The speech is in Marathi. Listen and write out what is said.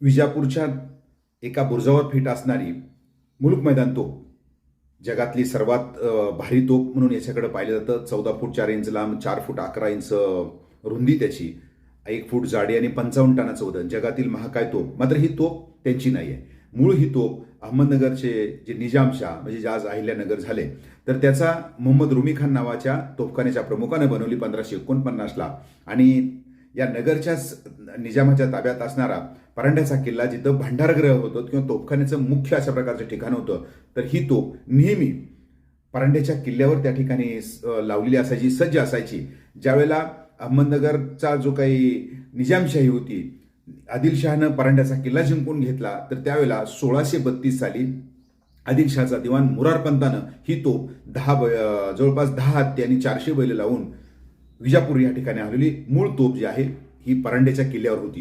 विजापूरच्या एका बुरुजावर फिट असणारी मुलुक मैदान तोफ, जगातली सर्वात भारी तोफ म्हणून याच्याकडे पाहिलं जातं. 14 फूट 4 इंच लांब, 4 फूट 11 इंच रुंदी त्याची, 1 फूट जाडी आणि 55 टनाचं वजन. जगातील महाकाय तोफ. मात्र ही तोफ त्यांची नाही आहे. मूळ ही तोफ अहमदनगरचे जे निजामशाह म्हणजे जे आज अहिल्यानगर झाले, तर त्याचा मोहम्मद रुमी खान नावाच्या तोफखान्याच्या प्रमुखानं बनवली 1549ला. आणि या नगरच्या निजामाच्या ताब्यात असणारा परांड्याचा किल्ला, जिथं भांडारगृह होतं किंवा तोफखान्याचं मुख्य अशा प्रकारचं ठिकाण होतं, तर ही तोफ नेहमी परांड्याच्या किल्ल्यावर त्या ठिकाणी लावलेली असायची, सज्ज असायची. ज्यावेळेला अहमदनगरचा जो काही निजामशाही होती, आदिलशहानं परांड्याचा किल्ला जिंकून घेतला, तर त्यावेळेला 1632 साली आदिलशहाचा दिवाण मुरारपंतानं ही तोफ जवळपास 10 हत्ती आणि 400 बैल लावून विजापूर या ठिकाणी आलेली मूळ तोफ जी आहे ही परांड्याच्या किल्ल्यावर होती.